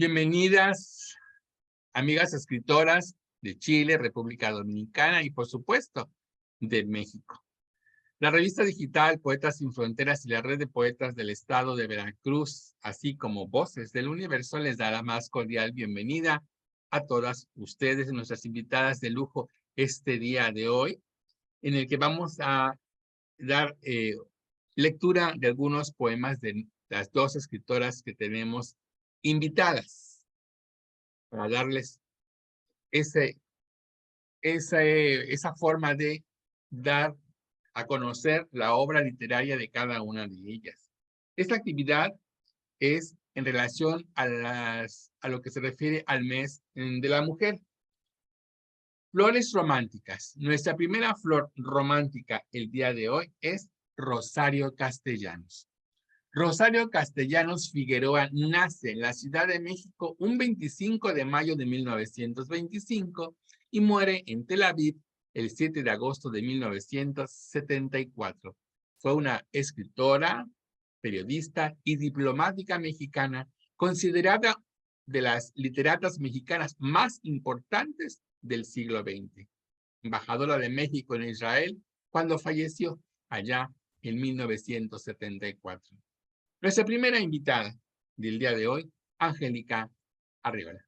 Bienvenidas, amigas escritoras de Chile, República Dominicana y, por supuesto, de México. La revista digital Poetas Sin Fronteras y la red de poetas del estado de Veracruz, así como Voces del Universo, les da la más cordial bienvenida a todas ustedes, nuestras invitadas de lujo este día de hoy, en el que vamos a dar lectura de algunos poemas de las dos escritoras que tenemos invitadas, para darles esa forma de dar a conocer la obra literaria de cada una de ellas. Esta actividad es en relación a lo que se refiere al mes de la mujer. Flores románticas. Nuestra primera flor romántica el día de hoy es Rosario Castellanos. Rosario Castellanos Figueroa nace en la Ciudad de México un 25 de mayo de 1925 y muere en Tel Aviv el 7 de agosto de 1974. Fue una escritora, periodista y diplomática mexicana, considerada de las literatas mexicanas más importantes del siglo XX. Embajadora de México en Israel cuando falleció allá en 1974. Nuestra primera invitada del día de hoy, Angélica Arriola.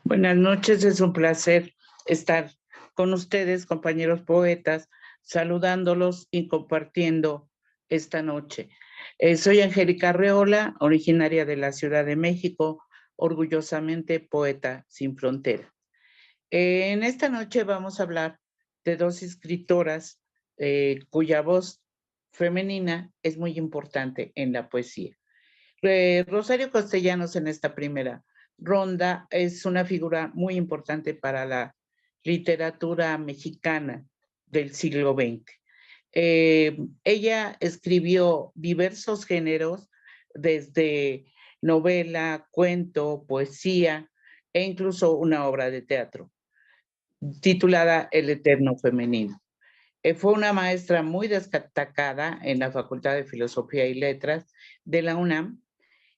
Buenas noches, es un placer estar con ustedes, compañeros poetas, saludándolos y compartiendo esta noche. Soy Angélica Arreola, originaria de la Ciudad de México, orgullosamente poeta sin frontera. En esta noche vamos a hablar de dos escritoras cuya voz femenina es muy importante en la poesía. Rosario Castellanos en esta primera ronda es una figura muy importante para la literatura mexicana del siglo XX. Ella escribió diversos géneros, desde novela, cuento, poesía e incluso una obra de teatro titulada El Eterno Femenino. Fue una maestra muy destacada en la Facultad de Filosofía y Letras de la UNAM,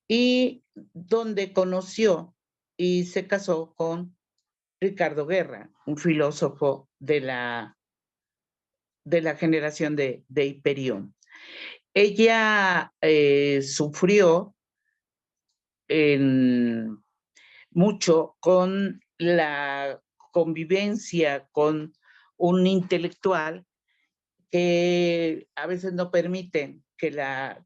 y donde conoció y se casó con Ricardo Guerra, un filósofo de la generación de Hiperión. Ella sufrió mucho con la convivencia con un intelectual que a veces no permiten que la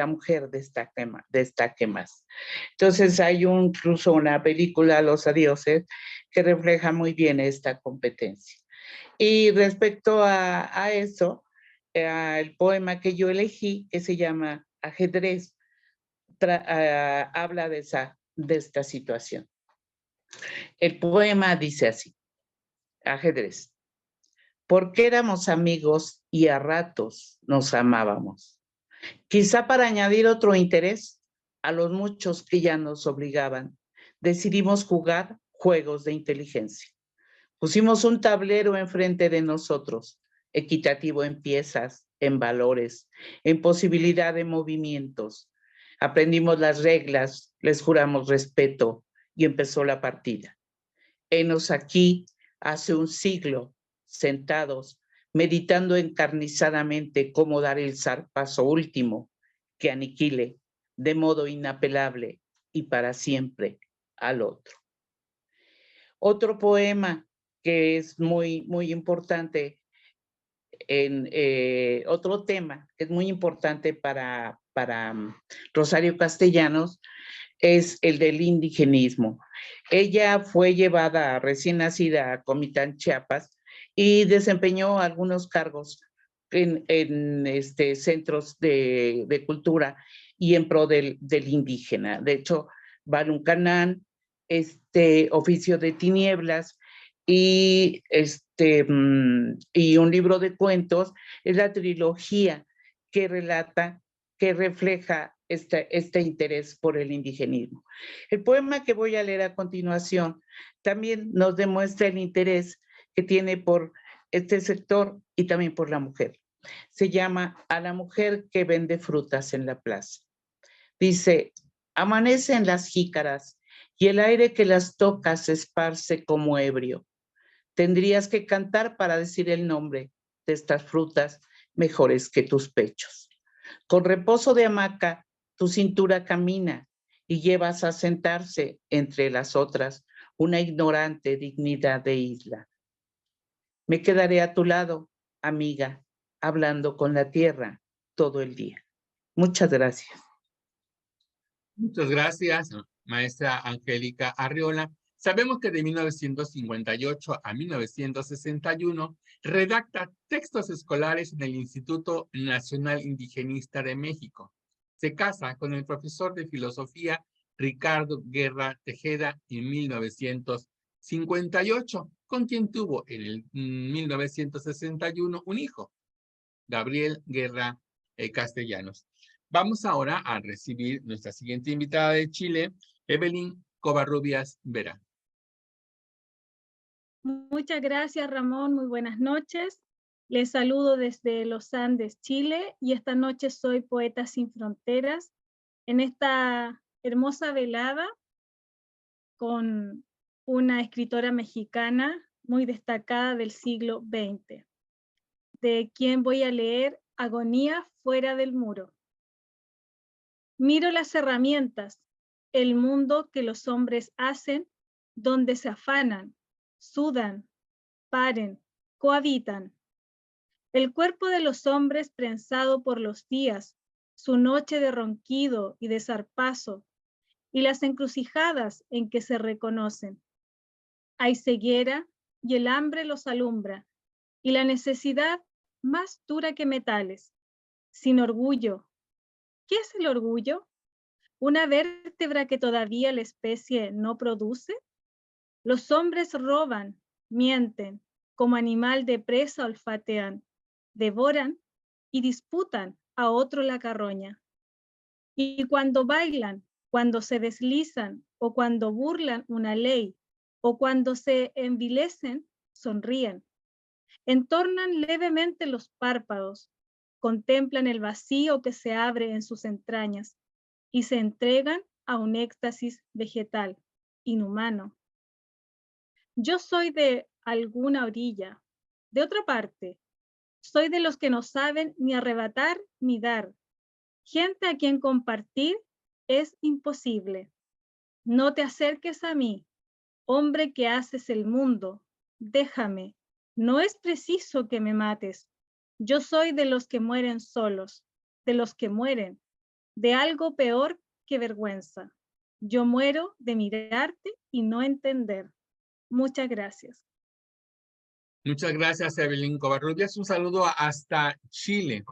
mujer destaque más. Entonces hay incluso una película, Los Adioses, que refleja muy bien esta competencia. Y respecto a eso, el poema que yo elegí, que se llama Ajedrez, habla de esta situación. El poema dice así: Ajedrez. Porque éramos amigos y a ratos nos amábamos. Quizá para añadir otro interés a los muchos que ya nos obligaban, decidimos jugar juegos de inteligencia. Pusimos un tablero enfrente de nosotros, equitativo en piezas, en valores, en posibilidad de movimientos. Aprendimos las reglas, les juramos respeto y empezó la partida. Henos aquí hace un siglo, sentados, meditando encarnizadamente cómo dar el zarpazo último que aniquile de modo inapelable y para siempre al otro. Otro poema que es muy importante, otro tema que es muy importante para Rosario Castellanos, es el del indigenismo. Ella fue llevada recién nacida a Comitán, Chiapas, y desempeñó algunos cargos en centros de cultura y en pro del indígena. De hecho, Baluncanán, Oficio de Tinieblas y un libro de cuentos, es la trilogía que relata, que refleja este interés por el indigenismo. El poema que voy a leer a continuación también nos demuestra el interés que tiene por este sector y también por la mujer. Se llama A la mujer que vende frutas en la plaza. Dice, amanecen las jícaras y el aire que las toca se esparce como ebrio. Tendrías que cantar para decir el nombre de estas frutas mejores que tus pechos. Con reposo de hamaca, tu cintura camina y llevas a sentarse entre las otras una ignorante dignidad de isla. Me quedaré a tu lado, amiga, hablando con la tierra todo el día. Muchas gracias. Muchas gracias, maestra Angélica Arriola. Sabemos que de 1958 a 1961 redacta textos escolares en el Instituto Nacional Indigenista de México. Se casa con el profesor de filosofía Ricardo Guerra Tejeda en 1958, con quien tuvo en el 1961 un hijo, Gabriel Guerra Castellanos. Vamos ahora a recibir nuestra siguiente invitada de Chile, Evelyn Covarrubias Vera. Muchas gracias, Ramón. Muy buenas noches. Les saludo desde los Andes, Chile, y esta noche soy Poeta Sin Fronteras en esta hermosa velada con una escritora mexicana muy destacada del siglo XX, de quien voy a leer Agonía fuera del muro. Miro las herramientas, el mundo que los hombres hacen, donde se afanan, sudan, paren, cohabitan. El cuerpo de los hombres prensado por los días, su noche de ronquido y de zarpazo, y las encrucijadas en que se reconocen. Hay ceguera y el hambre los alumbra, y la necesidad más dura que metales, sin orgullo. ¿Qué es el orgullo? ¿Una vértebra que todavía la especie no produce? Los hombres roban, mienten, como animal de presa olfatean, devoran y disputan a otro la carroña. Y cuando bailan, cuando se deslizan o cuando burlan una ley o cuando se envilecen, sonríen. Entornan levemente los párpados, contemplan el vacío que se abre en sus entrañas y se entregan a un éxtasis vegetal, inhumano. Yo soy de alguna orilla, de otra parte. Soy de los que no saben ni arrebatar ni dar. Gente a quien compartir es imposible. No te acerques a mí, hombre que haces el mundo. Déjame. No es preciso que me mates. Yo soy de los que mueren solos, de los que mueren, de algo peor que vergüenza. Yo muero de mirarte y no entender. Muchas gracias. Muchas gracias, Evelyn Covarrubias. Un saludo hasta Chile.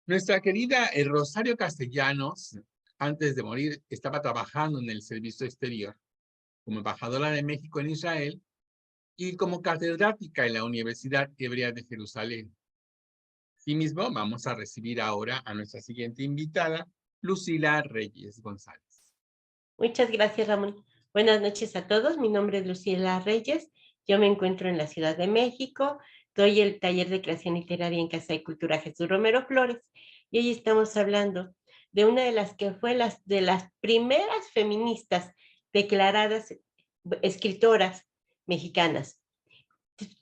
Nuestra querida Rosario Castellanos, antes de morir, estaba trabajando en el servicio exterior como embajadora de México en Israel y como catedrática en la Universidad Hebrea de Jerusalén. Asimismo, vamos a recibir ahora a nuestra siguiente invitada, Lucila Reyes González. Muchas gracias, Ramón. Buenas noches a todos. Mi nombre es Lucila Reyes. Yo me encuentro en la Ciudad de México. Doy el taller de creación literaria en Casa y Cultura Jesús Romero Flores. Y hoy estamos hablando de una de las que fue de las primeras feministas declaradas escritoras mexicanas.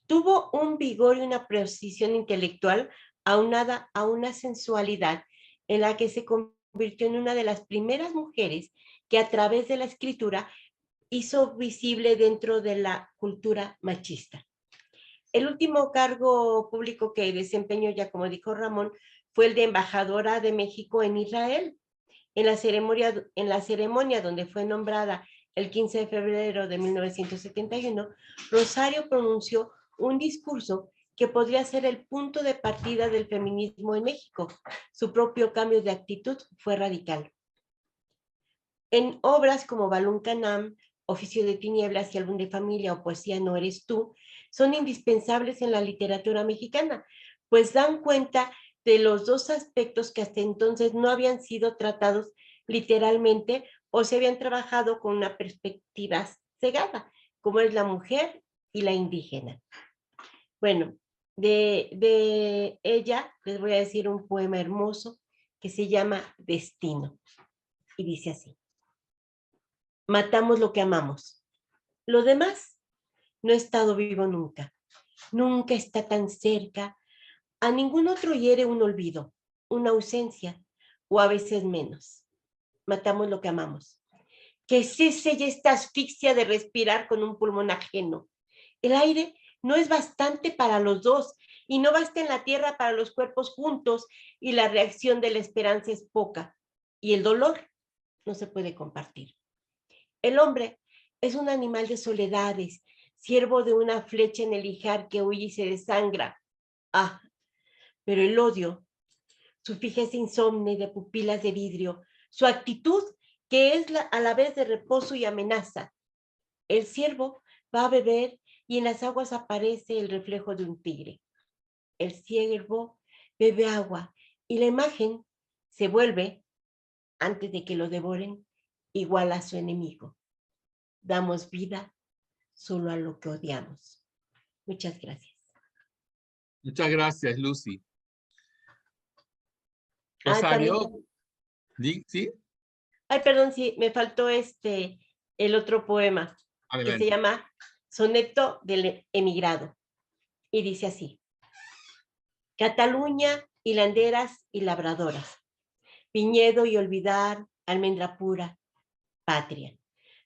Tuvo un vigor y una precisión intelectual aunada a una sensualidad en la que se convirtió en una de las primeras mujeres que a través de la escritura hizo visible dentro de la cultura machista. El último cargo público que desempeñó, ya como dijo Ramón, fue el de embajadora de México en Israel. En la ceremonia donde fue nombrada el 15 de febrero de 1971, Rosario pronunció un discurso que podría ser el punto de partida del feminismo en México. Su propio cambio de actitud fue radical. En obras como Balún Canam, Oficio de Tinieblas y Álbum de Familia o Poesía No Eres Tú, son indispensables en la literatura mexicana, pues dan cuenta de los dos aspectos que hasta entonces no habían sido tratados literalmente o se habían trabajado con una perspectiva cegada, como es la mujer y la indígena. Bueno, de ella les voy a decir un poema hermoso que se llama Destino. Y dice así: matamos lo que amamos. Lo demás no ha estado vivo nunca. Nunca está tan cerca. A ningún otro hiere un olvido, una ausencia, o a veces menos. Matamos lo que amamos. Que cese ya esta asfixia de respirar con un pulmón ajeno. El aire no es bastante para los dos y no basta en la tierra para los cuerpos juntos, y la reacción de la esperanza es poca y el dolor no se puede compartir. El hombre es un animal de soledades, siervo de una flecha en el ijar que huye y se desangra. Ah, pero el odio, su fijeza insomne de pupilas de vidrio, su actitud que es a la vez de reposo y amenaza. El ciervo va a beber y en las aguas aparece el reflejo de un tigre. El ciervo bebe agua y la imagen se vuelve, antes de que lo devoren, igual a su enemigo. Damos vida solo a lo que odiamos. Muchas gracias. Muchas gracias, Lucy. También, Rosario, ¿sí? ay, perdón, sí, me faltó el otro poema, que se Adelante. llama Soneto del Emigrado. Y dice así: Cataluña, hilanderas y labradoras, viñedo y olvidar, almendra pura, patria,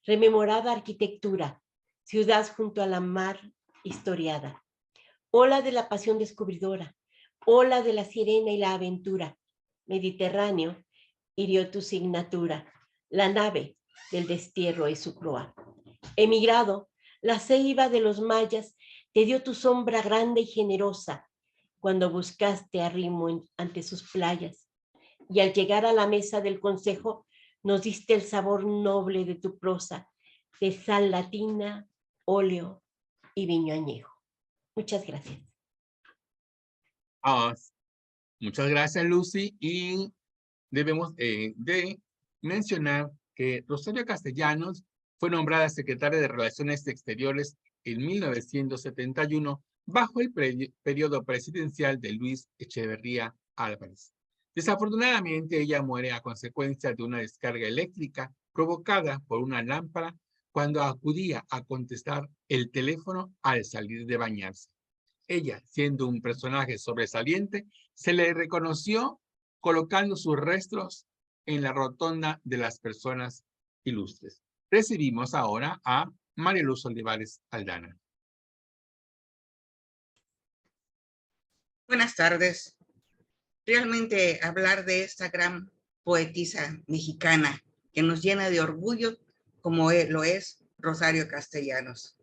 rememorada arquitectura, ciudad junto a la mar historiada, ola de la pasión descubridora, ola de la sirena y la aventura, Mediterráneo hirió tu signatura, la nave del destierro es su proa. Emigrado, la ceiba de los mayas te dio tu sombra grande y generosa cuando buscaste arrimo ante sus playas. Y al llegar a la mesa del consejo, nos diste el sabor noble de tu prosa, de sal latina, óleo y viño añejo. Muchas gracias. Muchas gracias, Lucy. Y debemos de mencionar que Rosario Castellanos fue nombrada secretaria de Relaciones Exteriores en 1971 bajo el periodo presidencial de Luis Echeverría Álvarez. Desafortunadamente, ella muere a consecuencia de una descarga eléctrica provocada por una lámpara cuando acudía a contestar el teléfono al salir de bañarse. Ella, siendo un personaje sobresaliente, se le reconoció colocando sus restos en la rotonda de las personas ilustres. Recibimos ahora a María Luz Olivares Aldana. Buenas tardes. Realmente hablar de esta gran poetisa mexicana que nos llena de orgullo, como lo es Rosario Castellanos.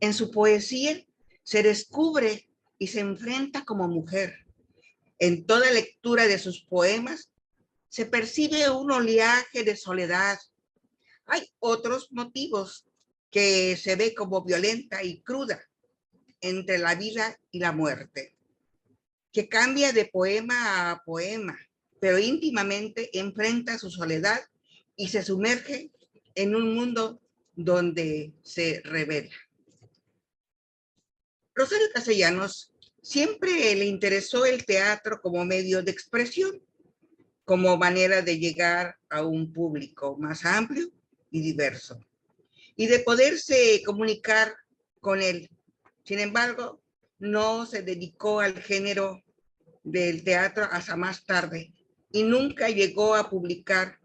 En su poesía se descubre y se enfrenta como mujer. En toda lectura de sus poemas se percibe un oleaje de soledad. Hay otros motivos que se ve como violenta y cruda entre la vida y la muerte, que cambia de poema a poema, pero íntimamente enfrenta su soledad y se sumerge en un mundo donde se revela. Rosario Castellanos siempre le interesó el teatro como medio de expresión, como manera de llegar a un público más amplio y diverso, y de poderse comunicar con él. Sin embargo, no se dedicó al género del teatro hasta más tarde y nunca llegó a publicar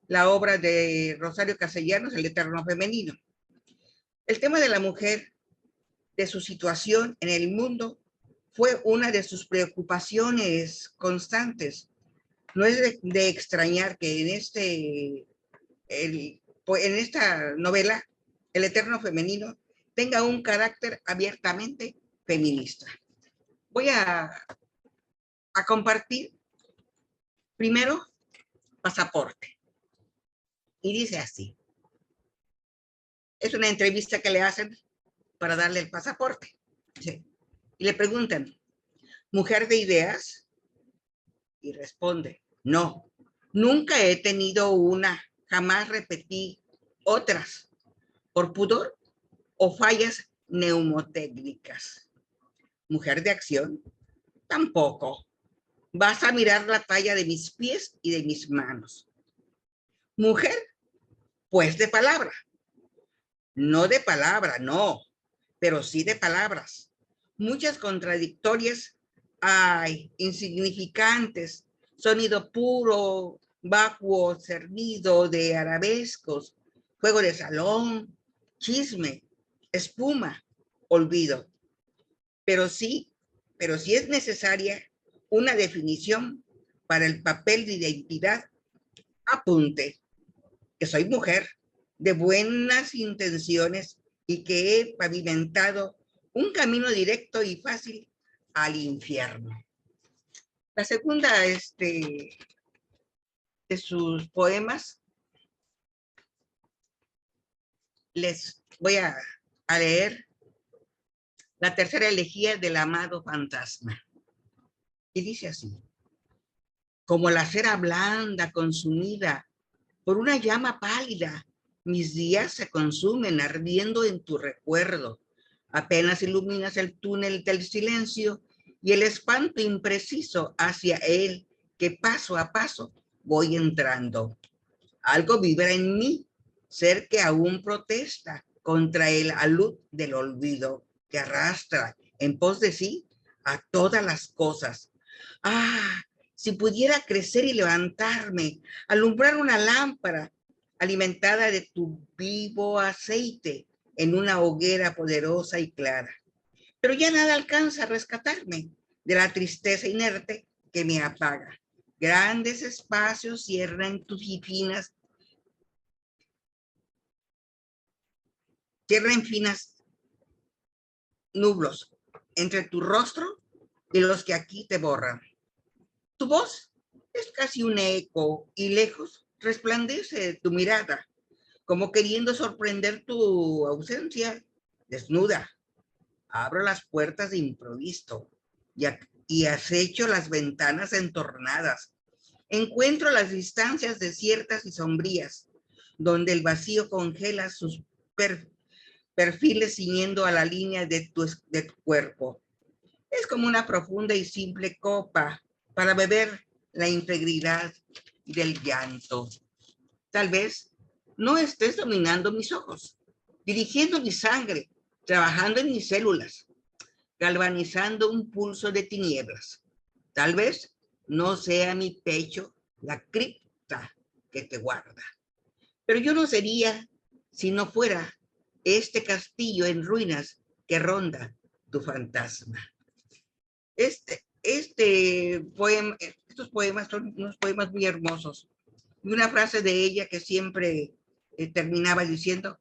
la obra de Rosario Castellanos, El Eterno Femenino. El tema de la mujer, de su situación en el mundo, fue una de sus preocupaciones constantes. No es de extrañar que en esta novela, El Eterno Femenino, tenga un carácter abiertamente feminista. Voy a compartir primero Pasaporte. Y dice así. Es una entrevista que le hacen para darle el pasaporte. ¿Sí? Y le preguntan, ¿mujer de ideas? Y responde, no, nunca he tenido una, jamás repetí otras, por pudor o fallas neumotécnicas. Mujer de acción, tampoco. vas a mirar la talla de mis pies y de mis manos. Mujer, pues de palabra. No de palabra, no, pero sí de palabras. Muchas contradictorias, ay, insignificantes, sonido puro, vacuo, servido de arabescos, juego de salón, chisme, espuma, olvido. Pero sí es necesaria una definición para el papel de identidad. Apunte que soy mujer de buenas intenciones y que he pavimentado un camino directo y fácil al infierno. La segunda de sus poemas les voy a leer la tercera elegía del amado fantasma. Y dice así: como la cera blanda consumida por una llama pálida, mis días se consumen ardiendo en tu recuerdo. Apenas iluminas el túnel del silencio y el espanto impreciso hacia él que paso a paso voy entrando. Algo vibra en mí, ser que aún protesta contra el alud del olvido que arrastra en pos de sí a todas las cosas. Ah, si pudiera crecer y levantarme, alumbrar una lámpara alimentada de tu vivo aceite en una hoguera poderosa y clara. Pero ya nada alcanza a rescatarme de la tristeza inerte que me apaga. Grandes espacios cierran tus finas nublos entre tu rostro y los que aquí te borran. Tu voz es casi un eco y lejos resplandece tu mirada, como queriendo sorprender tu ausencia desnuda. Abro las puertas de improviso y acecho las ventanas entornadas. Encuentro las distancias desiertas y sombrías, donde el vacío congela sus perfiles ciñendo a la línea de tu cuerpo. Es como una profunda y simple copa para beber la integridad del llanto. Tal vez no estés dominando mis ojos, dirigiendo mi sangre, trabajando en mis células, galvanizando un pulso de tinieblas. Tal vez no sea mi pecho la cripta que te guarda. Pero yo no sería si no fuera este castillo en ruinas que ronda tu fantasma. Estos poemas son unos poemas muy hermosos. Y una frase de ella que siempre terminaba diciendo,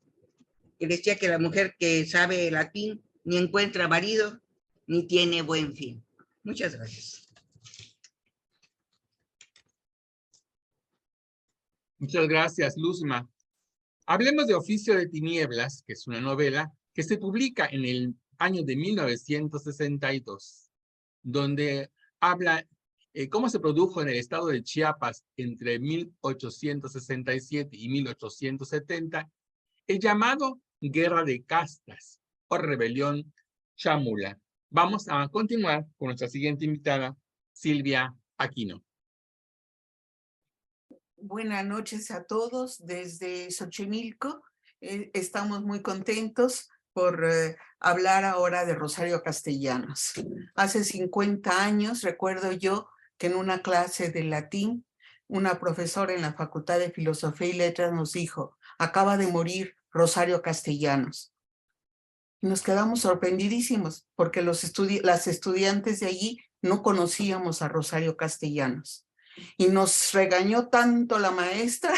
que decía que la mujer que sabe latín ni encuentra marido ni tiene buen fin. Muchas gracias. Muchas gracias, Luzma. Hablemos de Oficio de Tinieblas, que es una novela que se publica en el año de 1962, donde habla cómo se produjo en el estado de Chiapas entre 1867 y 1870 el llamado Guerra de Castas o Rebelión Chámula. Vamos a continuar con nuestra siguiente invitada, Silvia Aquino. Buenas noches a todos desde Xochimilco. Estamos muy contentos por hablar ahora de Rosario Castellanos. Hace 50 años, recuerdo yo, que en una clase de latín, una profesora en la Facultad de Filosofía y Letras nos dijo, acaba de morir Rosario Castellanos. Y nos quedamos sorprendidísimos porque las estudiantes de allí no conocíamos a Rosario Castellanos. Y nos regañó tanto la maestra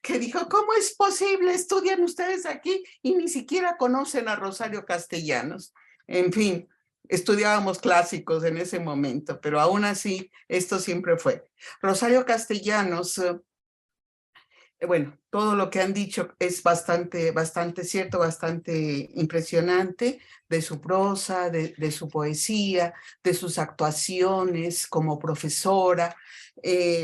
que dijo, ¿cómo es posible? Estudian ustedes aquí y ni siquiera conocen a Rosario Castellanos. En fin, estudiábamos clásicos en ese momento, pero aún así esto siempre fue. Rosario Castellanos Bueno, todo lo que han dicho es bastante cierto, bastante impresionante, de su prosa, de su poesía, de sus actuaciones como profesora,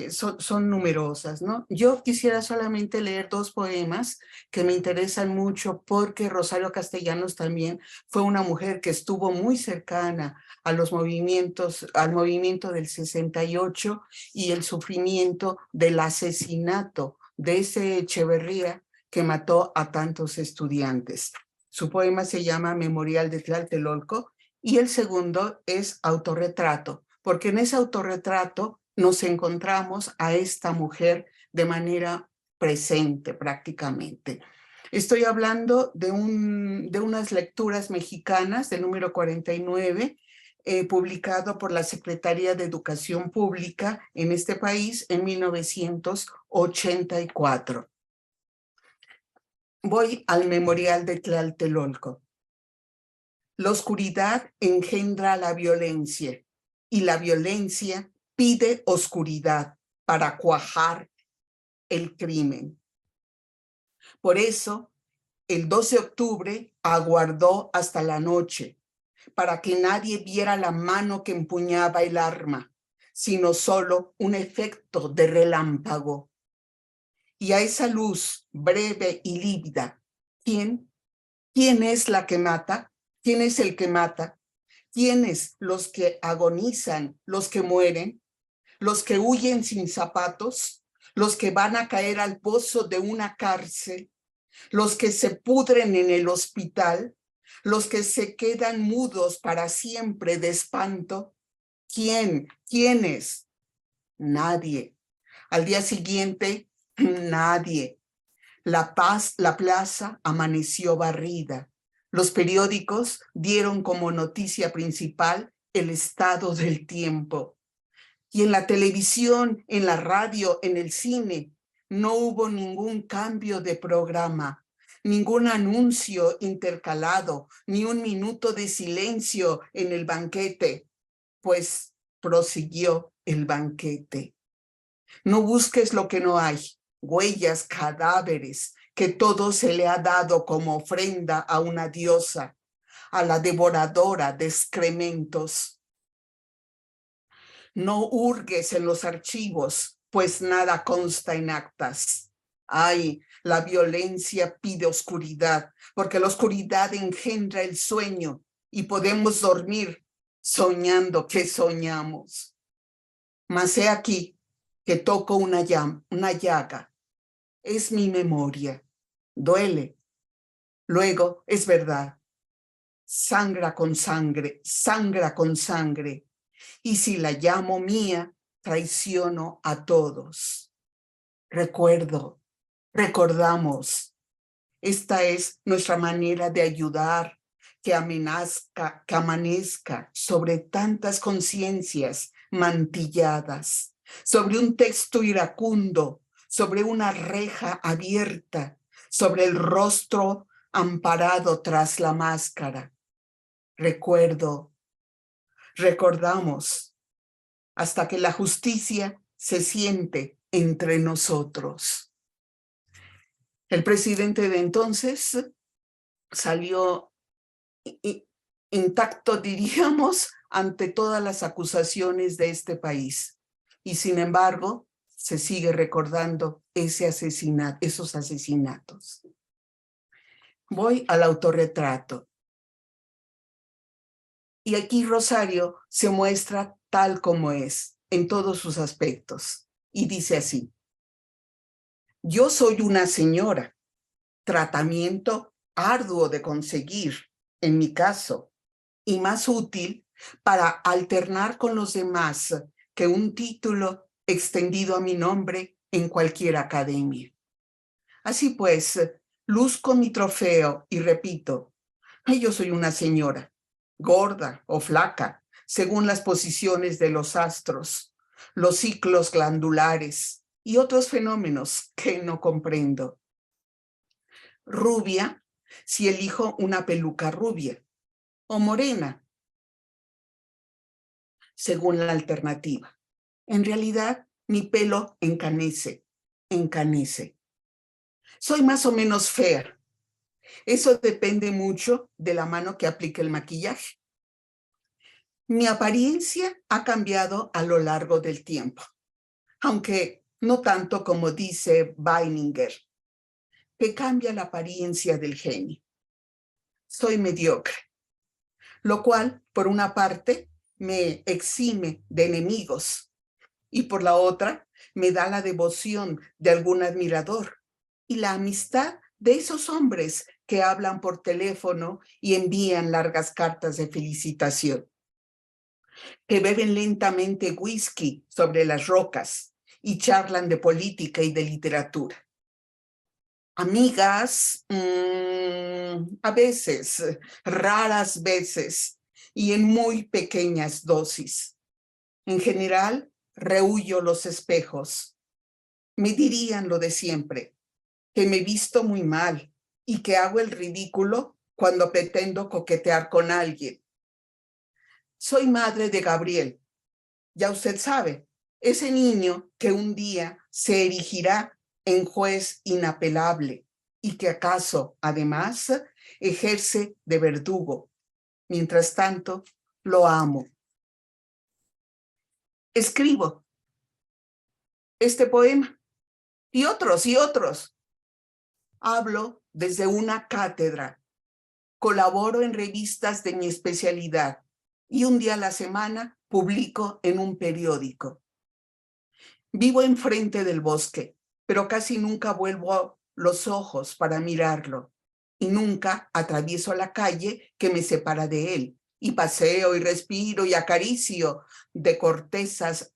son numerosas, ¿no? Yo quisiera solamente leer 2 poemas que me interesan mucho porque Rosario Castellanos también fue una mujer que estuvo muy cercana a los movimientos, al movimiento del 68 y el sufrimiento del asesinato de ese Echeverría que mató a tantos estudiantes. Su poema se llama Memorial de Tlatelolco y el segundo es Autorretrato, porque en ese autorretrato nos encontramos a esta mujer de manera presente prácticamente. Estoy hablando de unas lecturas mexicanas del número 49, publicado por la Secretaría de Educación Pública en este país en 1984. Voy al Memorial de Tlatelolco. La oscuridad engendra la violencia y la violencia pide oscuridad para cuajar el crimen. Por eso, el 12 de octubre aguardó hasta la noche para que nadie viera la mano que empuñaba el arma, sino solo un efecto de relámpago. Y a esa luz breve y lívida, ¿quién es la que mata? ¿Quién es el que mata? ¿Quiénes los que agonizan, los que mueren, los que huyen sin zapatos, los que van a caer al pozo de una cárcel, los que se pudren en el hospital, los que se quedan mudos para siempre de espanto? ¿Quiénes? Nadie. Al día siguiente, nadie. La plaza amaneció barrida. Los periódicos dieron como noticia principal el estado del tiempo. Y en la televisión, en la radio, en el cine, no hubo ningún cambio de programa, ningún anuncio intercalado, ni un minuto de silencio en el banquete, pues prosiguió el banquete. No busques lo que no hay, huellas, cadáveres, que todo se le ha dado como ofrenda a una diosa, a la devoradora de excrementos. No hurgues en los archivos, pues nada consta en actas. Ay, la violencia pide oscuridad, porque la oscuridad engendra el sueño y podemos dormir soñando que soñamos. Mas he aquí que toco una llaga. Es mi memoria. Duele. Luego es verdad. Sangra con sangre, sangra con sangre. Y si la llamo mía, traiciono a todos. Recordamos. Esta es nuestra manera de ayudar, que amanezca sobre tantas conciencias mantilladas, sobre un texto iracundo, sobre una reja abierta, sobre el rostro amparado tras la máscara. Recordamos, hasta que la justicia se siente entre nosotros. El presidente de entonces salió intacto, diríamos, ante todas las acusaciones de este país. Y sin embargo, se sigue recordando esos asesinatos. Voy al autorretrato. Y aquí Rosario se muestra tal como es, en todos sus aspectos. Y dice así: yo soy una señora, tratamiento arduo de conseguir, en mi caso, y más útil para alternar con los demás que un título extendido a mi nombre en cualquier academia. Así pues, luzco mi trofeo y repito: yo soy una señora, gorda o flaca, según las posiciones de los astros, los ciclos glandulares y otros fenómenos que no comprendo. Rubia, si elijo una peluca rubia, o morena, según la alternativa. En realidad, mi pelo encanece. Soy más o menos fea. Eso depende mucho de la mano que aplique el maquillaje. Mi apariencia ha cambiado a lo largo del tiempo, aunque no tanto como dice Weininger, que cambia la apariencia del genio. Soy mediocre, lo cual, por una parte, me exime de enemigos y por la otra, me da la devoción de algún admirador y la amistad de esos hombres que hablan por teléfono y envían largas cartas de felicitación, que beben lentamente whisky sobre las rocas y charlan de política y de literatura. Amigas, a veces, raras veces, y en muy pequeñas dosis. En general, rehuyo los espejos. Me dirían lo de siempre, que me visto muy mal y que hago el ridículo cuando pretendo coquetear con alguien. Soy madre de Gabriel. Ya usted sabe, ese niño que un día se erigirá en juez inapelable y que acaso, además, ejerce de verdugo. Mientras tanto, lo amo. Escribo este poema y otros. Hablo desde una cátedra. Colaboro en revistas de mi especialidad y un día a la semana publico en un periódico. Vivo enfrente del bosque, pero casi nunca vuelvo los ojos para mirarlo y nunca atravieso la calle que me separa de él y paseo y respiro y acaricio de cortezas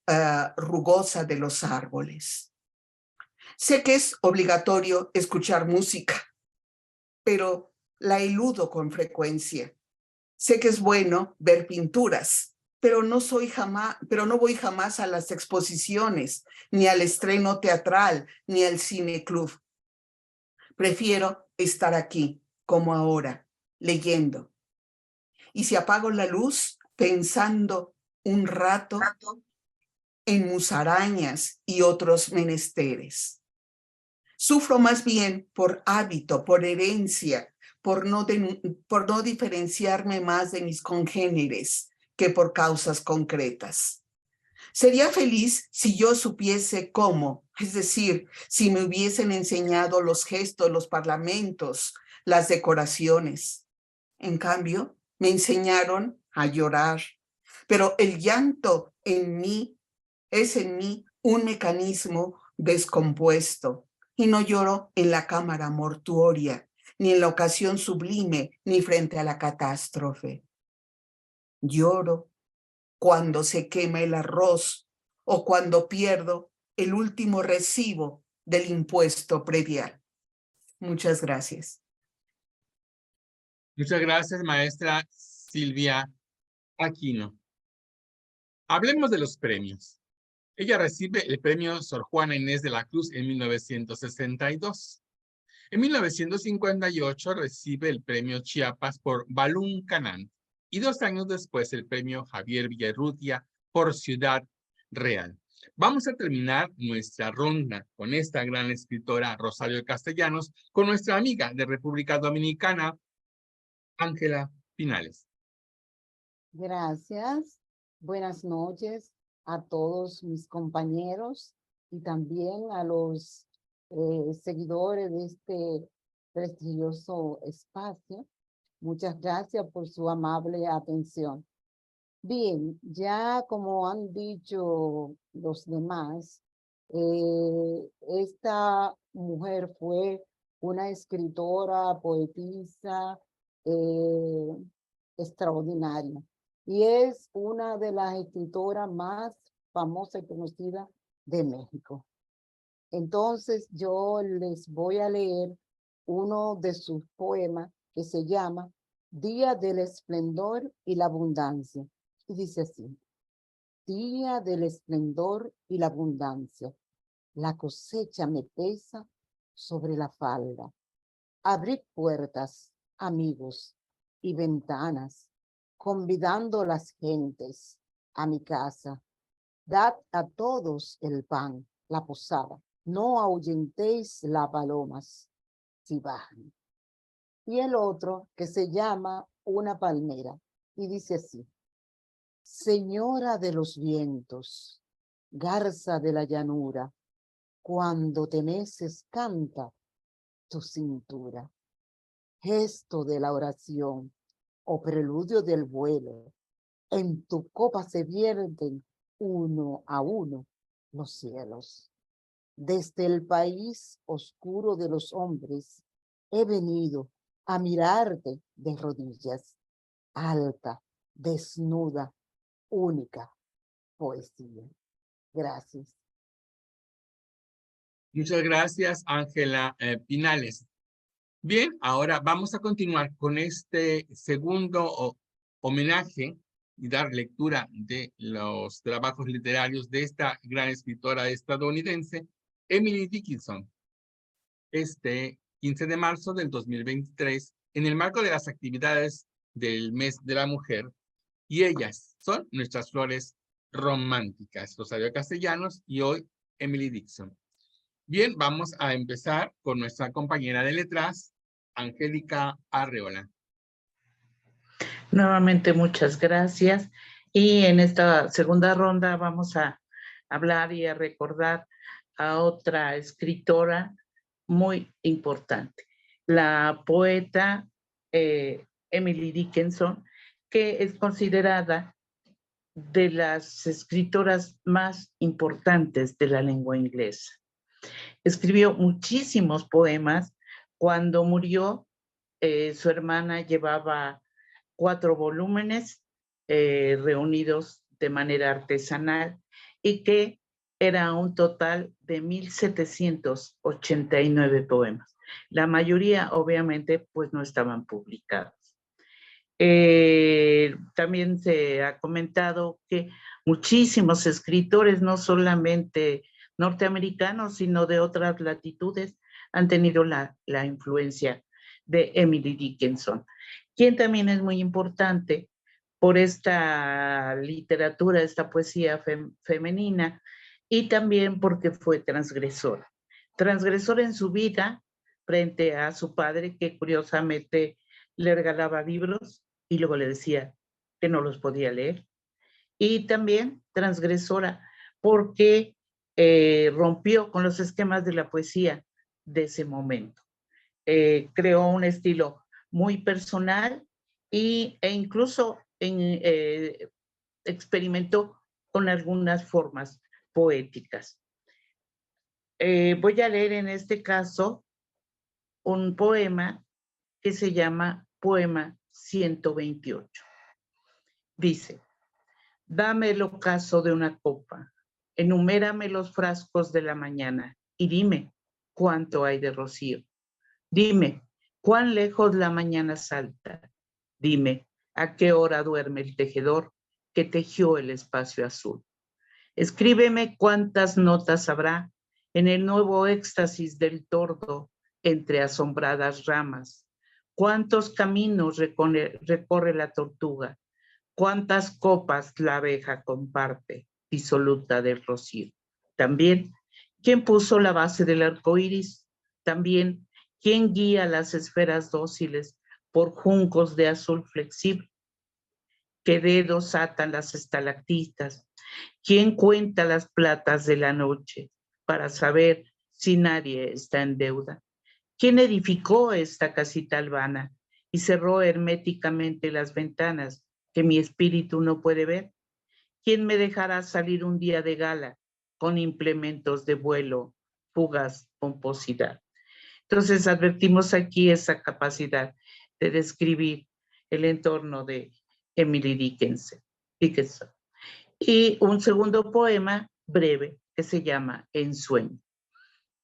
rugosas de los árboles. Sé que es obligatorio escuchar música, pero la eludo con frecuencia. Sé que es bueno ver pinturas, pero no voy jamás a las exposiciones, ni al estreno teatral, ni al cineclub. Prefiero estar aquí, como ahora, leyendo. Y si apago la luz, pensando un rato en musarañas y otros menesteres. Sufro más bien por hábito, por herencia, por no diferenciarme más de mis congéneres que por causas concretas. Sería feliz si yo supiese cómo, es decir, si me hubiesen enseñado los gestos, los parlamentos, las decoraciones. En cambio, me enseñaron a llorar, pero el llanto es en mí un mecanismo descompuesto y no lloro en la cámara mortuoria, ni en la ocasión sublime, ni frente a la catástrofe. Lloro cuando se quema el arroz o cuando pierdo el último recibo del impuesto predial. Muchas gracias. Muchas gracias, maestra Silvia Aquino. Hablemos de los premios. Ella recibe el premio Sor Juana Inés de la Cruz en 1962. En 1958 recibe el premio Chiapas por Balún Canán y 2 años después el premio Javier Villarrutia por Ciudad Real. Vamos a terminar nuestra ronda con esta gran escritora Rosario Castellanos, con nuestra amiga de República Dominicana, Ángela Pinales. Gracias. Buenas noches a todos mis compañeros y también a los seguidores de este prestigioso espacio. Muchas gracias por su amable atención. Bien, ya como han dicho los demás, esta mujer fue una escritora, poetisa extraordinaria y es una de las escritoras más famosas y conocidas de México. Entonces yo les voy a leer uno de sus poemas que se llama Día del Esplendor y la Abundancia. Y dice así: Día del esplendor y la abundancia, la cosecha me pesa sobre la falda. Abrid puertas, amigos, y ventanas, convidando las gentes a mi casa. Dad a todos el pan, la posada, no ahuyentéis las palomas si bajan. Y el otro que se llama Una palmera y dice así: Señora de los vientos, garza de la llanura, cuando te meces canta tu cintura. Gesto de la oración o preludio del vuelo, en tu copa se vierten uno a uno los cielos. Desde el país oscuro de los hombres he venido a mirarte de rodillas, alta, desnuda, única poesía. Gracias. Muchas gracias, Ángela Pinales. Bien, ahora vamos a continuar con este segundo homenaje y dar lectura de los trabajos literarios de esta gran escritora estadounidense, Emily Dickinson. Este 15 de marzo del 2023, en el marco de las actividades del Mes de la Mujer, y ellas son nuestras flores románticas, Rosario Castellanos y hoy Emily Dickinson. Bien, vamos a empezar con nuestra compañera de letras, Angélica Arreola. Nuevamente, muchas gracias. Y en esta segunda ronda vamos a hablar y a recordar a otra escritora muy importante, la poeta Emily Dickinson, que es considerada de las escritoras más importantes de la lengua inglesa. Escribió muchísimos poemas. Cuando murió, su hermana llevaba 4 volúmenes reunidos de manera artesanal y que era un total de 1789 poemas. La mayoría, obviamente, pues no estaban publicados. También se ha comentado que muchísimos escritores, no solamente norteamericanos, sino de otras latitudes, han tenido la influencia de Emily Dickinson, quien también es muy importante por esta literatura, esta poesía femenina, y también porque fue transgresora. Transgresora en su vida frente a su padre, que curiosamente le regalaba libros y luego le decía que no los podía leer. Y también transgresora porque rompió con los esquemas de la poesía de ese momento. Creó un estilo muy personal e incluso experimentó con algunas formas poéticas. Voy a leer en este caso un poema que se llama Poema 128. Dice: dame el ocaso de una copa, enumérame los frascos de la mañana y dime cuánto hay de rocío. Dime cuán lejos la mañana salta. Dime a qué hora duerme el tejedor que tejió el espacio azul. Escríbeme cuántas notas habrá en el nuevo éxtasis del tordo entre asombradas ramas. Cuántos caminos recorre la tortuga. Cuántas copas la abeja comparte, disoluta del rocío. También, ¿quién puso la base del arco iris? También, ¿quién guía las esferas dóciles por juncos de azul flexible? ¿Qué dedos atan las estalactitas? ¿Quién cuenta las platas de la noche para saber si nadie está en deuda? ¿Quién edificó esta casita albana y cerró herméticamente las ventanas que mi espíritu no puede ver? ¿Quién me dejará salir un día de gala con implementos de vuelo, fugas, pomposidad? Entonces advertimos aquí esa capacidad de describir el entorno de Emily Dickinson. Y un segundo poema breve que se llama Ensueño.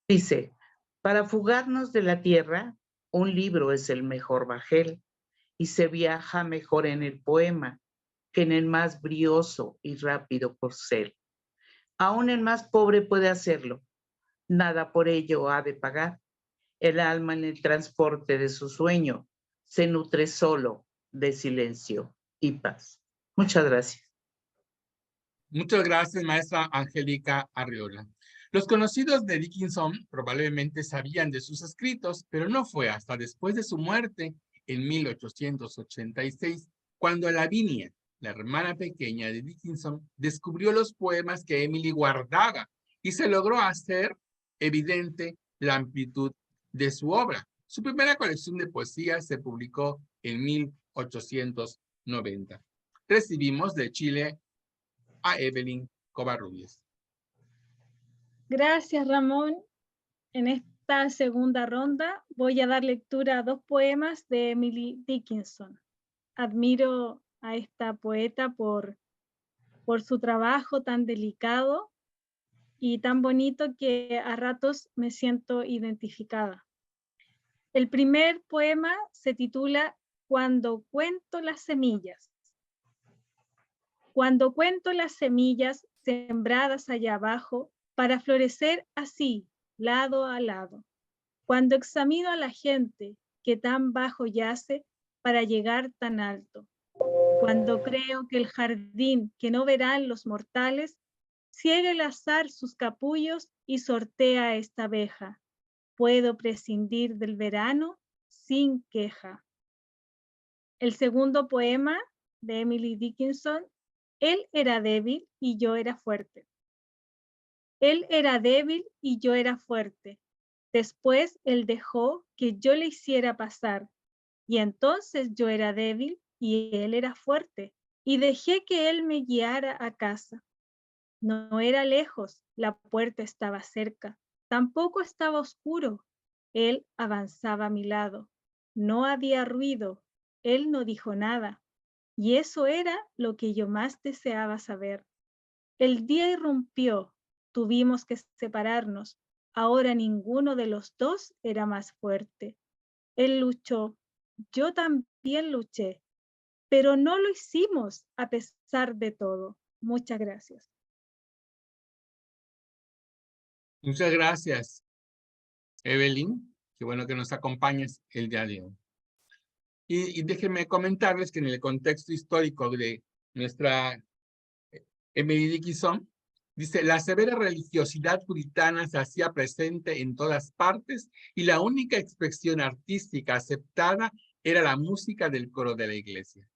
Dice: para fugarnos de la tierra, un libro es el mejor bajel y se viaja mejor en el poema que en el más brioso y rápido corcel. Aún el más pobre puede hacerlo, nada por ello ha de pagar. El alma en el transporte de su sueño se nutre solo de silencio y paz. Muchas gracias. Muchas gracias, maestra Angélica Arreola. Los conocidos de Dickinson probablemente sabían de sus escritos, pero no fue hasta después de su muerte, en 1886, cuando Lavinia, la hermana pequeña de Dickinson, descubrió los poemas que Emily guardaba y se logró hacer evidente la amplitud de su obra. Su primera colección de poesía se publicó en 1890. Recibimos de Chile a Evelyn Covarrubias. Gracias, Ramón. En esta segunda ronda voy a dar lectura a 2 poemas de Emily Dickinson. Admiro a esta poeta por su trabajo tan delicado y tan bonito que a ratos me siento identificada. El primer poema se titula Cuando cuento las semillas. Cuando cuento las semillas sembradas allá abajo para florecer así, lado a lado. Cuando examino a la gente que tan bajo yace para llegar tan alto. Cuando creo que el jardín que no verán los mortales ciega el azar sus capullos y sortea esta abeja. Puedo prescindir del verano sin queja. El segundo poema de Emily Dickinson, él era débil y yo era fuerte. Él era débil y yo era fuerte. Después él dejó que yo le hiciera pasar y entonces yo era débil y él era fuerte y dejé que él me guiara a casa. No era lejos, la puerta estaba cerca, tampoco estaba oscuro. Él avanzaba a mi lado. No había ruido, él no dijo nada. Y eso era lo que yo más deseaba saber. El día irrumpió, tuvimos que separarnos. Ahora ninguno de los dos era más fuerte. Él luchó, yo también luché, pero no lo hicimos a pesar de todo. Muchas gracias. Muchas gracias, Evelyn. Qué bueno que nos acompañes el día de hoy. Y déjenme comentarles que en el contexto histórico de nuestra Emily Dickinson, dice, la severa religiosidad puritana se hacía presente en todas partes y la única expresión artística aceptada era la música del coro de la iglesia.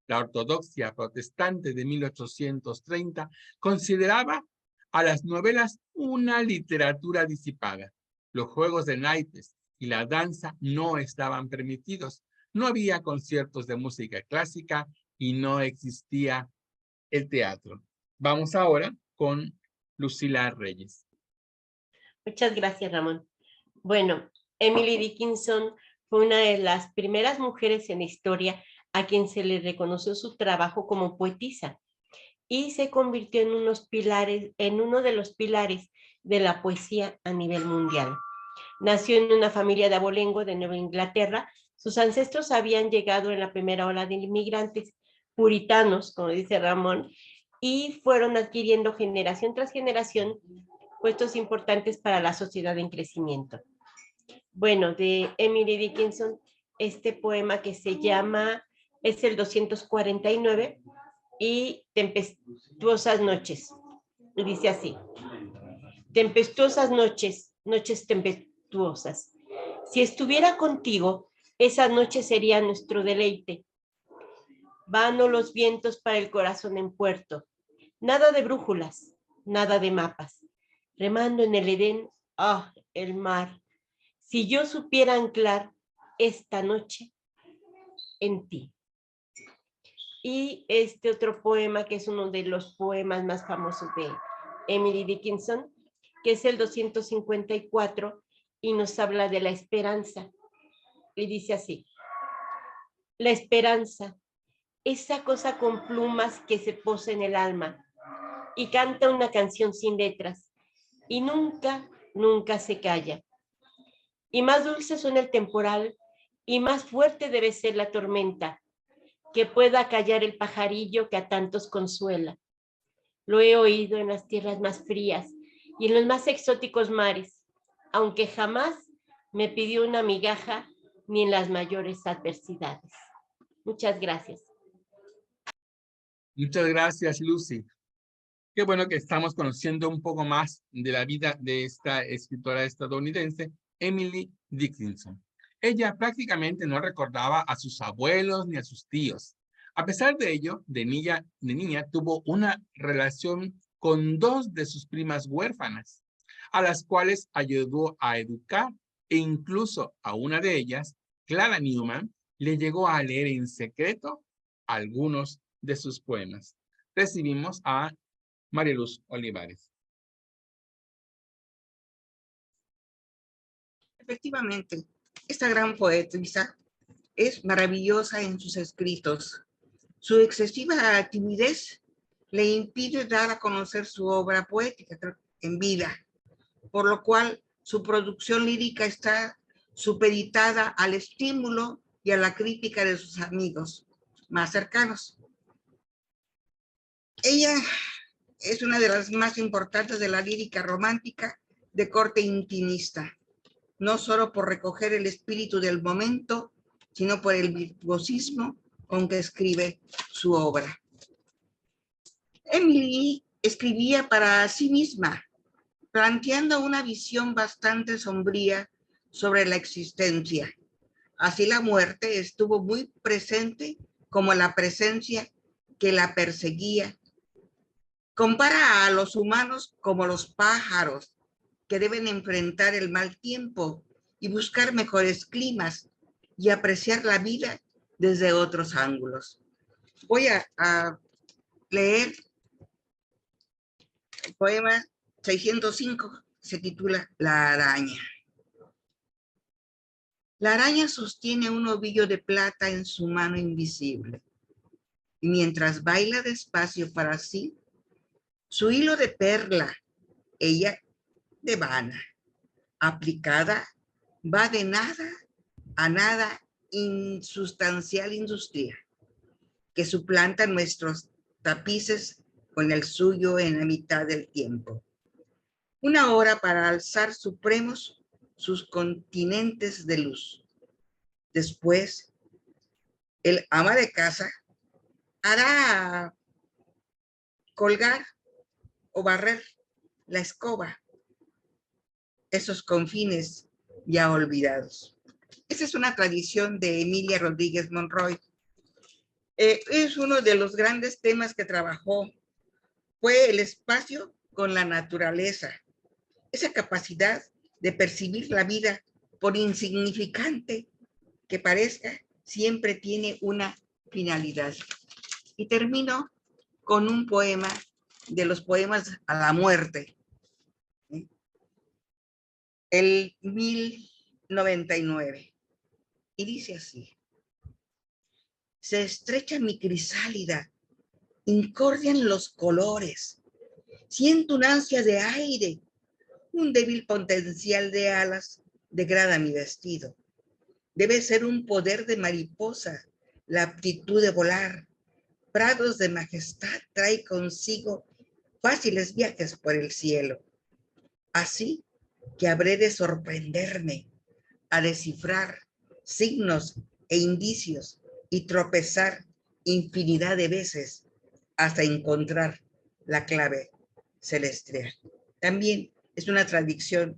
La ortodoxia protestante de 1830 consideraba a las novelas una literatura disipada. Los juegos de naipes y la danza no estaban permitidos. No había conciertos de música clásica y no existía el teatro. Vamos ahora con Lucila Reyes. Muchas gracias, Ramón. Bueno, Emily Dickinson fue una de las primeras mujeres en la historia a quien se le reconoció su trabajo como poetisa y se convirtió en uno de los pilares de la poesía a nivel mundial. Nació en una familia de abolengo de Nueva Inglaterra. Sus ancestros habían llegado en la primera ola de inmigrantes puritanos, como dice Ramón, y fueron adquiriendo generación tras generación puestos importantes para la sociedad en crecimiento. Bueno, de Emily Dickinson, este poema que se llama, es el 249, y Tempestuosas noches. Y dice así: tempestuosas noches, noches tempestuosas. Si estuviera contigo, esa noche sería nuestro deleite. Vano los vientos para el corazón en puerto. Nada de brújulas, nada de mapas. Remando en el Edén, el mar. Si yo supiera anclar esta noche en ti. Y este otro poema, que es uno de los poemas más famosos de Emily Dickinson, que es el 254, y nos habla de la esperanza. Y dice así: la esperanza, esa cosa con plumas que se posa en el alma y canta una canción sin letras y nunca, nunca se calla. Y más dulce suena el temporal y más fuerte debe ser la tormenta, que pueda callar el pajarillo que a tantos consuela. Lo he oído en las tierras más frías y en los más exóticos mares, aunque jamás me pidió una migaja ni en las mayores adversidades. Muchas gracias. Muchas gracias, Lucy. Qué bueno que estamos conociendo un poco más de la vida de esta escritora estadounidense, Emily Dickinson. Ella prácticamente no recordaba a sus abuelos ni a sus tíos. A pesar de ello, de niña tuvo una relación con dos de sus primas huérfanas, a las cuales ayudó a educar, e incluso a una de ellas, Clara Newman, le llegó a leer en secreto algunos de sus poemas. Recibimos a María Luz Olivares. Efectivamente, esta gran poetisa es maravillosa en sus escritos. Su excesiva timidez le impide dar a conocer su obra poética en vida, por lo cual su producción lírica está supeditada al estímulo y a la crítica de sus amigos más cercanos. Ella es una de las más importantes de la lírica romántica de corte intimista, no solo por recoger el espíritu del momento, sino por el virtuosismo con que escribe su obra. Emily escribía para sí misma, planteando una visión bastante sombría sobre la existencia. Así la muerte estuvo muy presente como la presencia que la perseguía. Compara a los humanos como los pájaros que deben enfrentar el mal tiempo y buscar mejores climas y apreciar la vida desde otros ángulos. Voy a leer el poema 605, se titula La araña. La araña sostiene un ovillo de plata en su mano invisible, y mientras baila despacio para sí, su hilo de perla, ella devana, aplicada, va de nada a nada insustancial industria, que suplanta nuestros tapices con el suyo en la mitad del tiempo. Una hora para alzar supremos sus continentes de luz. Después, el ama de casa hará colgar o barrer la escoba, esos confines ya olvidados. Esa es una tradición de Emilia Rodríguez Monroy. Es uno de los grandes temas que trabajó, fue el espacio con la naturaleza, esa capacidad de percibir la vida, por insignificante que parezca, siempre tiene una finalidad. Y termino con un poema de los poemas a la muerte. El 1099. Y dice así: se estrecha mi crisálida, incordian los colores, siento un ansia de aire, un débil potencial de alas degrada mi vestido. Debe ser un poder de mariposa, la aptitud de volar. Prados de majestad trae consigo fáciles viajes por el cielo. Así que habré de sorprenderme a descifrar signos e indicios y tropezar infinidad de veces hasta encontrar la clave celestial. También es una traducción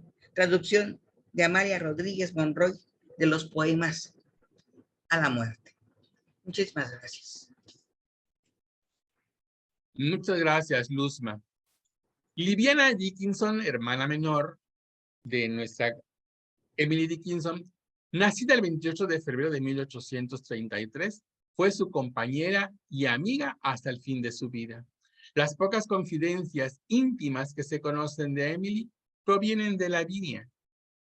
de Amalia Rodríguez Monroy de los poemas a la muerte. Muchísimas gracias. Muchas gracias, Luzma. Liviana Dickinson, hermana menor de nuestra Emily Dickinson, nacida el 28 de febrero de 1833, fue su compañera y amiga hasta el fin de su vida. Las pocas confidencias íntimas que se conocen de Emily provienen de Lavinia.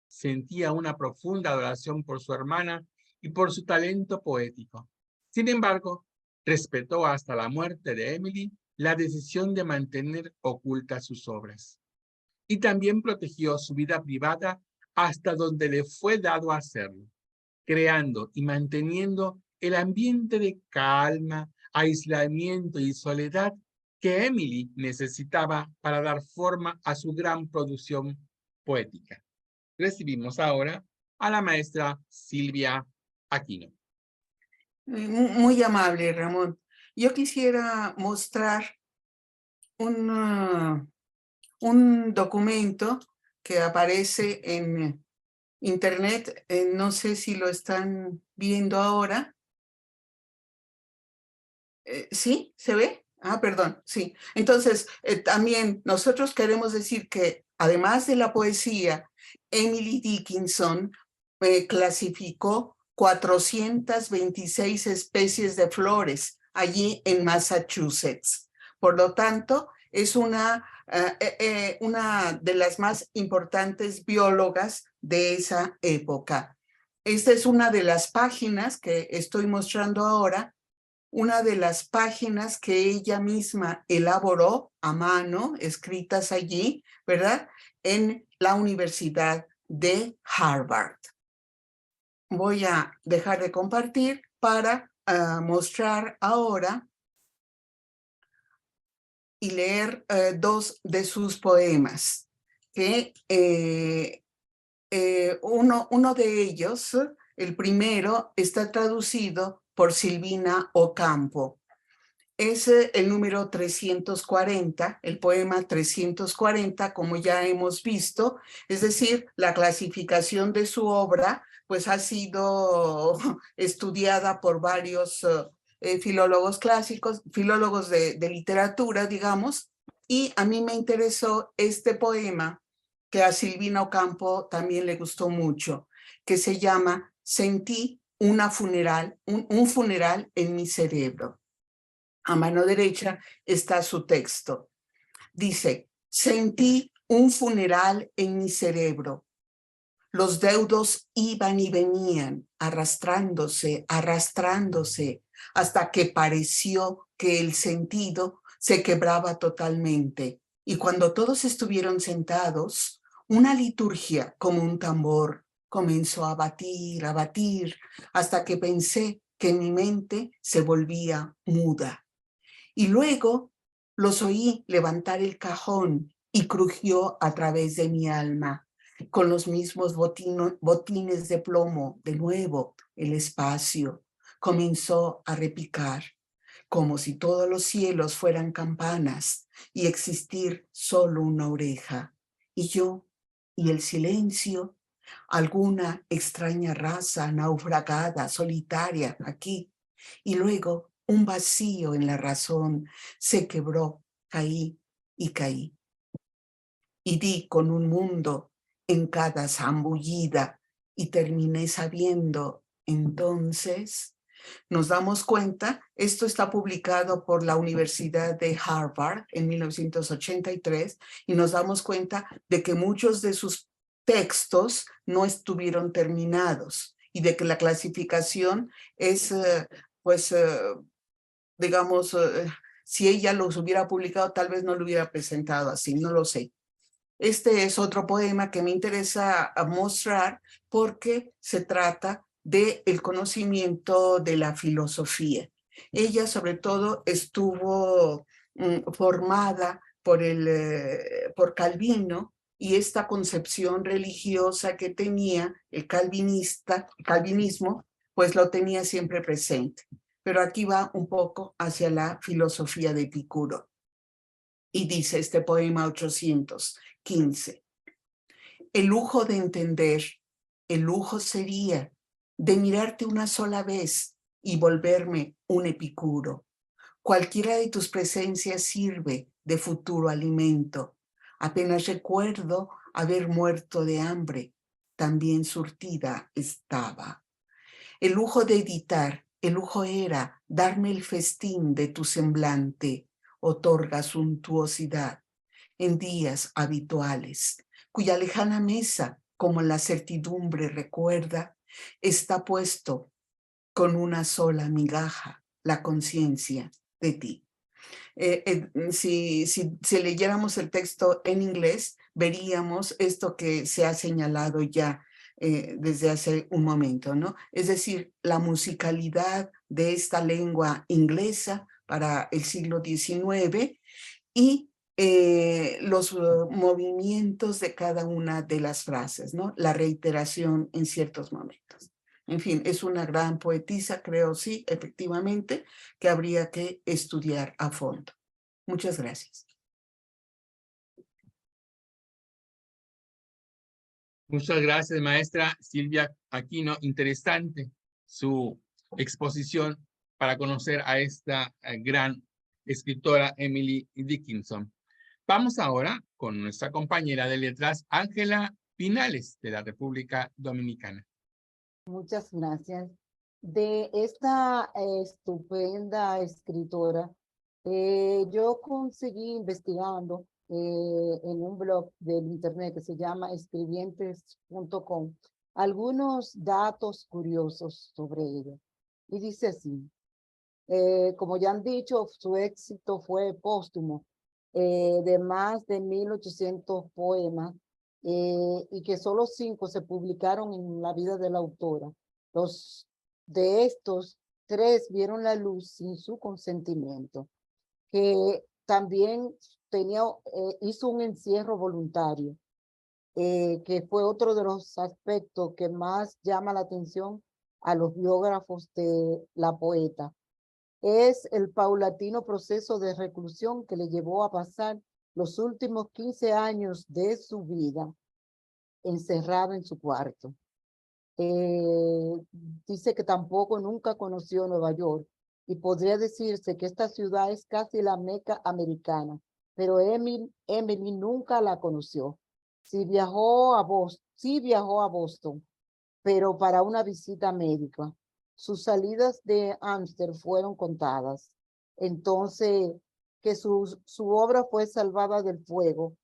Sentía una profunda adoración por su hermana y por su talento poético. Sin embargo, respetó hasta la muerte de Emily la decisión de mantener ocultas sus obras. Y también protegió su vida privada hasta donde le fue dado hacerlo, creando y manteniendo el ambiente de calma, aislamiento y soledad que Emily necesitaba para dar forma a su gran producción poética. Recibimos ahora a la maestra Silvia Aquino. Muy amable, Ramón. Yo quisiera mostrar un documento que aparece en internet, no sé si lo están viendo ahora. ¿Sí? ¿Se ve? Ah, perdón, sí. Entonces, también nosotros queremos decir que además de la poesía, Emily Dickinson clasificó 426 especies de flores allí en Massachusetts. Por lo tanto, es una de las más importantes biólogas de esa época. Esta es una de las páginas que estoy mostrando ahora, una de las páginas que ella misma elaboró a mano, escritas allí, ¿verdad? En la Universidad de Harvard. Voy a dejar de compartir para mostrar ahora y leer dos de sus poemas, que uno de ellos, el primero, está traducido por Silvina Ocampo. Es el número 340, el poema 340, como ya hemos visto, es decir, la clasificación de su obra pues ha sido estudiada por varios filólogos clásicos, filólogos de literatura, digamos, y a mí me interesó este poema que a Silvina Ocampo también le gustó mucho, que se llama Sentí un funeral en mi cerebro. A mano derecha está su texto. Dice, sentí un funeral en mi cerebro. Los deudos iban y venían, arrastrándose, hasta que pareció que el sentido se quebraba totalmente. Y cuando todos estuvieron sentados, una liturgia como un tambor comenzó a batir, hasta que pensé que mi mente se volvía muda. Y luego los oí levantar el cajón y crujió a través de mi alma. Con los mismos botines de plomo, de nuevo, el espacio comenzó a repicar, como si todos los cielos fueran campanas y existir solo una oreja. Y yo, y el silencio, alguna extraña raza naufragada, solitaria, aquí. Y luego un vacío en la razón se quebró, caí y caí. Y di con un mundo en cada zambullida y terminé sabiendo. Entonces nos damos cuenta, esto está publicado por la Universidad de Harvard en 1983, y nos damos cuenta de que muchos de sus textos no estuvieron terminados y de que la clasificación es, digamos, si ella los hubiera publicado, tal vez no lo hubiera presentado así, no lo sé. Este es otro poema que me interesa mostrar porque se trata del conocimiento de la filosofía. Ella sobre todo estuvo formada por Calvino, y esta concepción religiosa que tenía el calvinismo, pues lo tenía siempre presente. Pero aquí va un poco hacia la filosofía de Epicuro. Y dice este poema 815, el lujo de entender, el lujo sería de mirarte una sola vez y volverme un epicuro. Cualquiera de tus presencias sirve de futuro alimento. Apenas recuerdo haber muerto de hambre, también surtida estaba. El lujo de editar, el lujo era darme el festín de tu semblante, otorga suntuosidad en días habituales, cuya lejana mesa, como la certidumbre recuerda, está puesto con una sola migaja, la conciencia de ti. Si leyéramos el texto en inglés, veríamos esto que se ha señalado ya desde hace un momento, ¿no? Es decir, la musicalidad de esta lengua inglesa para el siglo XIX y los movimientos de cada una de las frases, ¿no? La reiteración en ciertos momentos. En fin, es una gran poetisa, creo, sí, efectivamente, que habría que estudiar a fondo. Muchas gracias. Muchas gracias, maestra Silvia Aquino. Interesante su exposición para conocer a esta gran escritora Emily Dickinson. Vamos ahora con nuestra compañera de letras, Ángela Pinales, de la República Dominicana. Muchas gracias. De esta estupenda escritora, yo conseguí investigando en un blog del internet que se llama escribientes.com algunos datos curiosos sobre ella. Y dice así, como ya han dicho, su éxito fue póstumo, de más de 1800 poemas, y que solo 5 se publicaron en la vida de la autora. De estos, 3 vieron la luz sin su consentimiento, que también hizo un encierro voluntario, que fue otro de los aspectos que más llama la atención a los biógrafos de la poeta. Es el paulatino proceso de reclusión que le llevó a pasar los últimos 15 años de su vida encerrado en su cuarto. Dice que tampoco nunca conoció Nueva York y podría decirse que esta ciudad es casi la Meca americana, pero Emily nunca la conoció. Sí viajó a Boston, pero para una visita médica. Sus salidas de Ámsterdam fueron contadas. Entonces, que su obra fue salvada del fuego,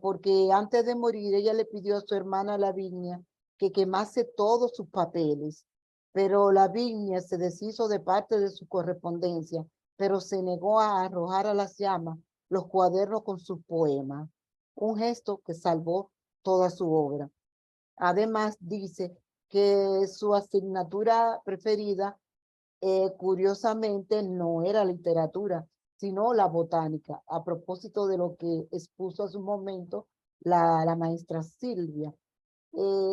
porque antes de morir ella le pidió a su hermana Lavinia que quemase todos sus papeles, pero Lavinia se deshizo de parte de su correspondencia, pero se negó a arrojar a las llamas los cuadernos con sus poemas, un gesto que salvó toda su obra. Además, dice que su asignatura preferida, curiosamente, no era literatura, sino la botánica, a propósito de lo que expuso a su momento la maestra Silvia.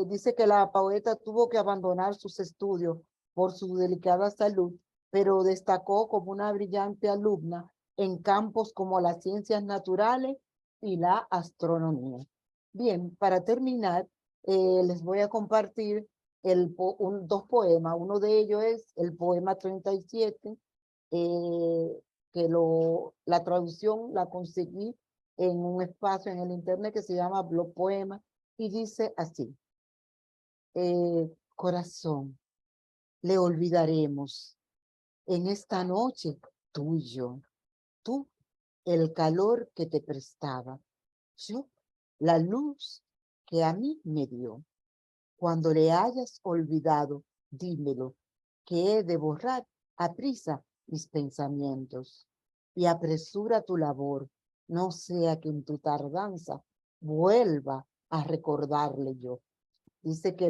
Dice que la poeta tuvo que abandonar sus estudios por su delicada salud, pero destacó como una brillante alumna en campos como las ciencias naturales y la astronomía. Bien, para terminar, les voy a compartir dos poemas. Uno de ellos es el poema 37, que la traducción la conseguí en un espacio en el internet que se llama Blog Poema, y dice así: corazón, le olvidaremos en esta noche tú y yo, tú el calor que te prestaba, yo la luz que a mí me dio. Cuando le hayas olvidado, dímelo, que he de borrar a prisa mis pensamientos. Y apresura tu labor, no sea que en tu tardanza vuelva a recordarle yo. Dice que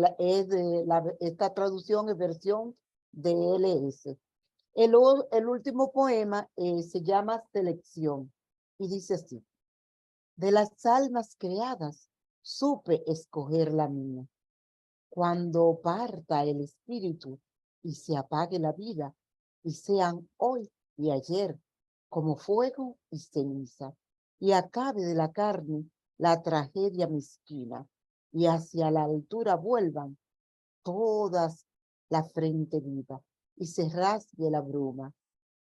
esta traducción es versión de LS. El último poema se llama Selección y dice así: de las almas creadas supe escoger la mía. Cuando parta el espíritu y se apague la vida, y sean hoy y ayer como fuego y ceniza, y acabe de la carne la tragedia mezquina, y hacia la altura vuelvan todas la frente viva, y se rasgue la bruma.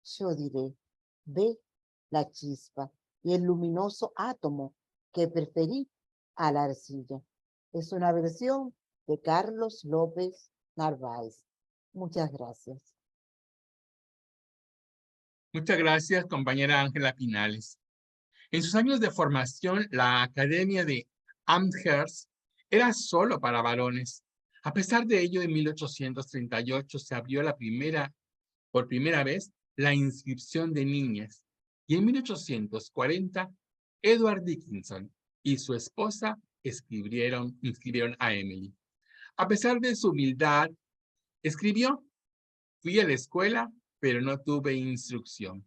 Yo diré, ve la chispa y el luminoso átomo que preferí a la arcilla. Es una versión de Carlos López Narváez. Muchas gracias. Muchas gracias, compañera Ángela Pinales. En sus años de formación, la Academia de Amherst era solo para varones. A pesar de ello, en 1838 se abrió por primera vez la inscripción de niñas, y en 1840 Edward Dickinson y su esposa inscribieron a Emily. A pesar de su humildad, escribió: fui a la escuela, pero no tuve instrucción.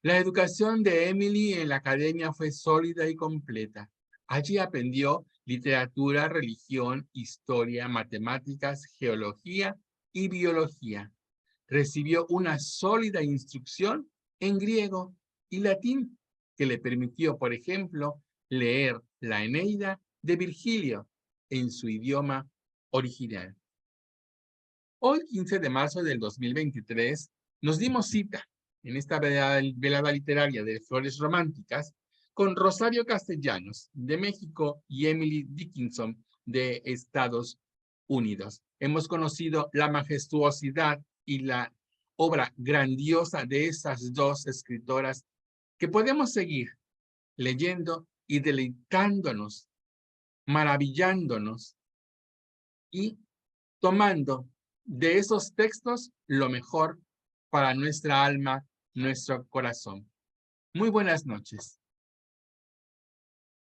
La educación de Emily en la academia fue sólida y completa. Allí aprendió literatura, religión, historia, matemáticas, geología y biología. Recibió una sólida instrucción en griego y latín, que le permitió, por ejemplo, leer la Eneida de Virgilio en su idioma original. Hoy, 15 de marzo del 2023, nos dimos cita en esta velada literaria de Flores Románticas con Rosario Castellanos de México y Emily Dickinson de Estados Unidos. Hemos conocido la majestuosidad y la obra grandiosa de esas dos escritoras que podemos seguir leyendo y deleitándonos, maravillándonos y tomando de esos textos lo mejor para nuestra alma, nuestro corazón. Muy buenas noches.